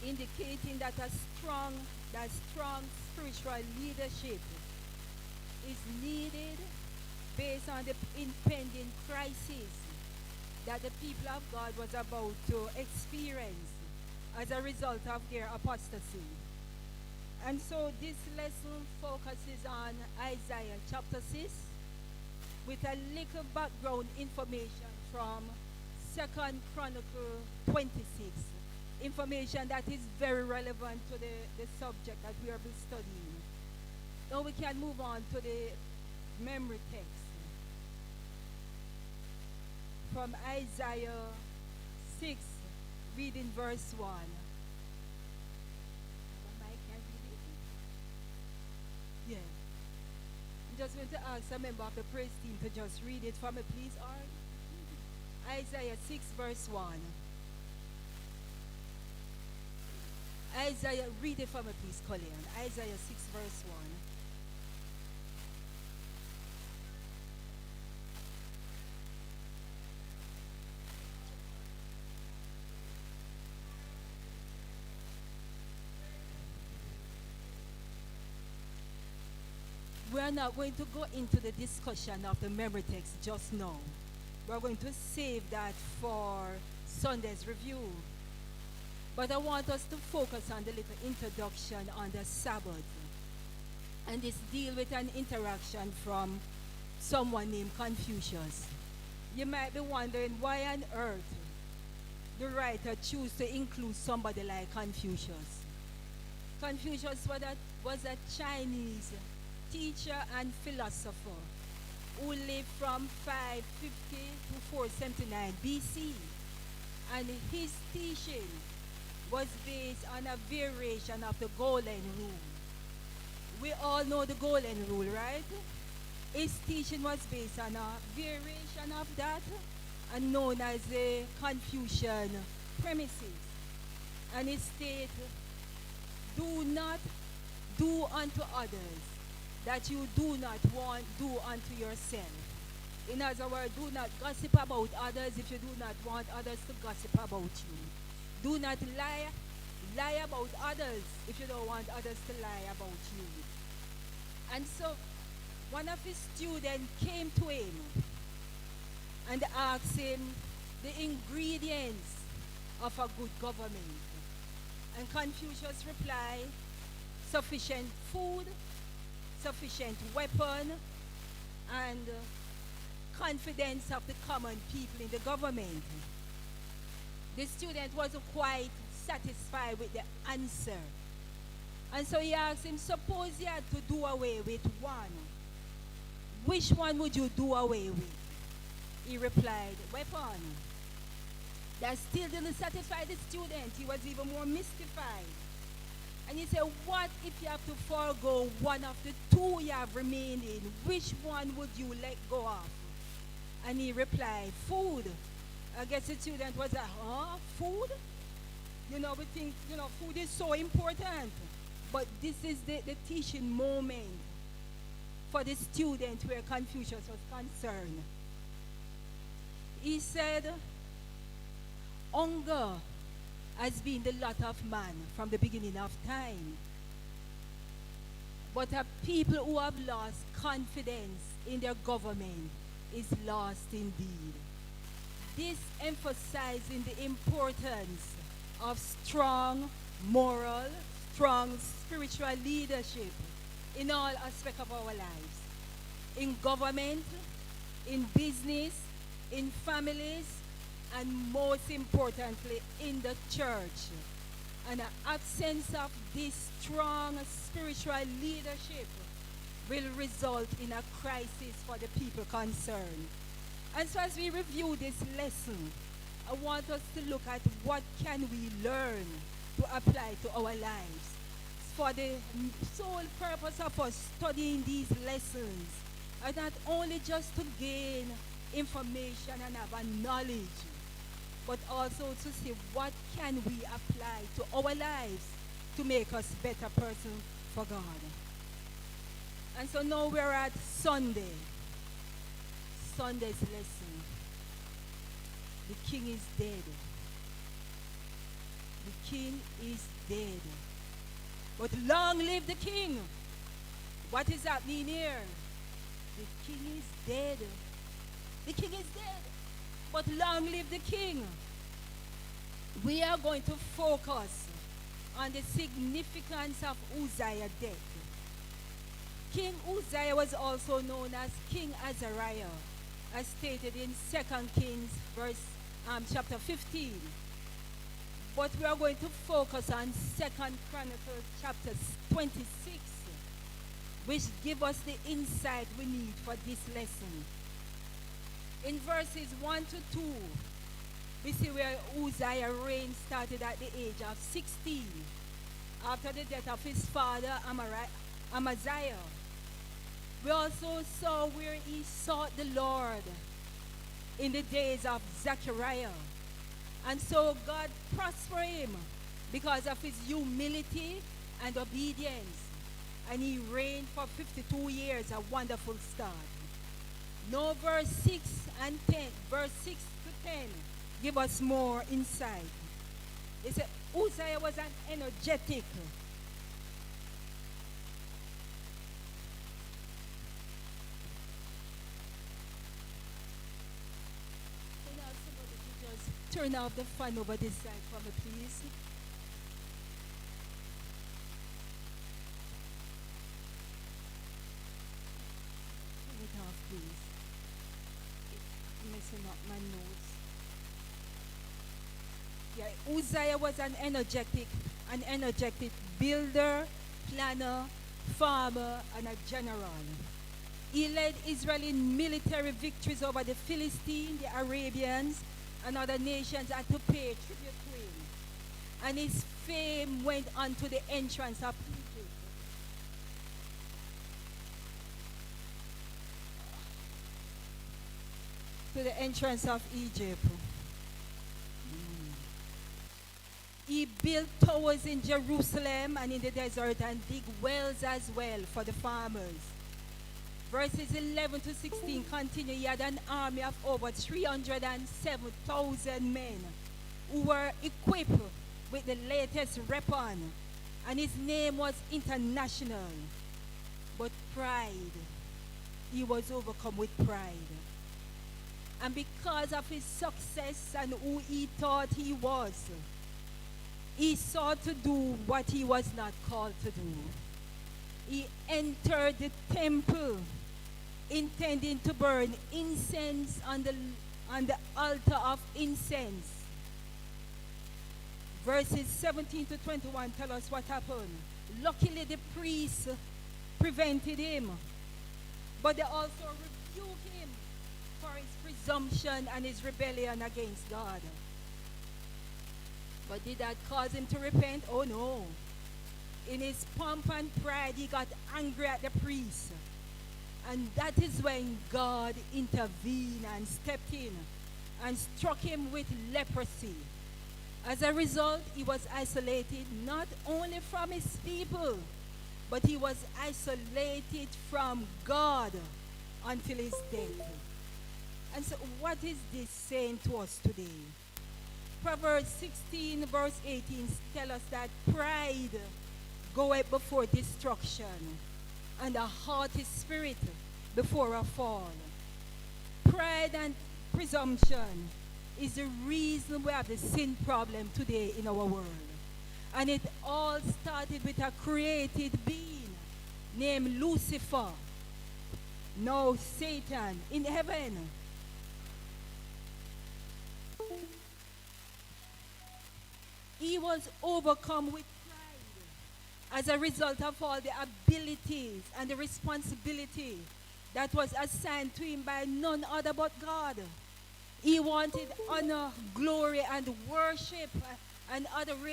indicating that that strong spiritual leadership is needed based on the impending crisis that the people of God was about to experience as a result of their apostasy. And so this lesson focuses on Isaiah chapter 6 with a little background information from 2nd Chronicle 26. Information that is very relevant to the subject that we are studying. Now we can move on to the memory text from Isaiah 6, reading verse 1. Yeah. I'm just going to ask a member of the praise team to just read it for me, please, Ari. Isaiah 6, verse 1. Isaiah, read it for me, please, Colin. Isaiah 6, verse 1. We're not going to go into the discussion of the memory text just now. We're going to save that for Sunday's review. But I want us to focus on the little introduction on the Sabbath. And this deal with an interaction from someone named Confucius. You might be wondering why on earth the writer chose to include somebody like Confucius. Confucius was a Chinese teacher and philosopher who lived from 550 to 479 BC. And his teaching was based on a variation of the Golden Rule. We all know the Golden Rule, right? His teaching was based on a variation of that and known as the Confucian premises. And it states, do not do unto others that you do not want do unto yourself. In other words, do not gossip about others if you do not want others to gossip about you. Do not lie about others if you don't want others to lie about you. And so one of his students came to him and asked him the ingredients of a good government. And Confucius replied, sufficient food, sufficient weapon, and confidence of the common people in the government. The student wasn't quite satisfied with the answer. And so he asked him, suppose you had to do away with one. Which one would you do away with? He replied, weapon. That still didn't satisfy the student. He was even more mystified. And he said, what if you have to forego one of the two you have remaining? Which one would you let go of? And he replied, food. I guess the student was like, huh? Food? We think, food is so important. But this is the teaching moment for the student where Confucius was concerned. He said, hunger has been the lot of man from the beginning of time. But a people who have lost confidence in their government is lost indeed. This emphasizing the importance of strong moral, strong spiritual leadership in all aspects of our lives. In government, in business, in families, and most importantly, in the church. And an absence of this strong spiritual leadership will result in a crisis for the people concerned. And so as we review this lesson, I want us to look at what can we learn to apply to our lives. For the sole purpose of us studying these lessons, and not only just to gain information and have a knowledge, but also to see what can we apply to our lives to make us better person for God. And so now we're at Sunday's lesson. The king is dead. The king is dead. But long live the king. What is happening here? The king is dead. The king is dead. But long live the king. We are going to focus on the significance of Uzziah's death. King Uzziah was also known as King Azariah, as stated in 2 Kings chapter 15. But we are going to focus on 2nd Chronicles chapter 26, which give us the insight we need for this lesson. In verses 1 to 2, we see where Uzziah's reign started at the age of 16, after the death of his father Amaziah. We also saw where he sought the Lord in the days of Zechariah. And so God prospered him because of his humility and obedience. And he reigned for 52 years, a wonderful start. Now verse 6 to 10 give us more insight. It said Uzziah was an energetic, turn off the fan over this side for me, please. Turn it off, please. It's messing up my notes. Yeah, Uzziah was an energetic builder, planner, farmer, and a general. He led Israel in military victories over the Philistines, the Arabians, and other nations had to pay tribute to him. And his fame went on to the entrance of Egypt. To the entrance of Egypt. He built towers in Jerusalem and in the desert and dig wells as well for the farmers. Verses 11 to 16 continue. He had an army of over 307,000 men who were equipped with the latest weapon, and his name was international. But pride, he was overcome with pride. And because of his success and who he thought he was, he sought to do what he was not called to do. He entered the temple intending to burn incense on the altar of incense. Verses 17 to 21 tell us what happened. Luckily, the priests prevented him, but they also rebuked him for his presumption and his rebellion against God. But did that cause him to repent? Oh no. In his pomp and pride, he got angry at the priests. And that is when God intervened and stepped in and struck him with leprosy. As a result, he was isolated not only from his people, but he was isolated from God until his death. And so what is this saying to us today? Proverbs 16 verse 18 tells us that pride goeth before destruction, and a haughty spirit before a fall. Pride and presumption is the reason we have the sin problem today in our world. And it all started with a created being named Lucifer, now Satan, in heaven. He was overcome with as a result of all the abilities and the responsibility that was assigned to him by none other but God. He wanted honor, glory, and worship and adoration.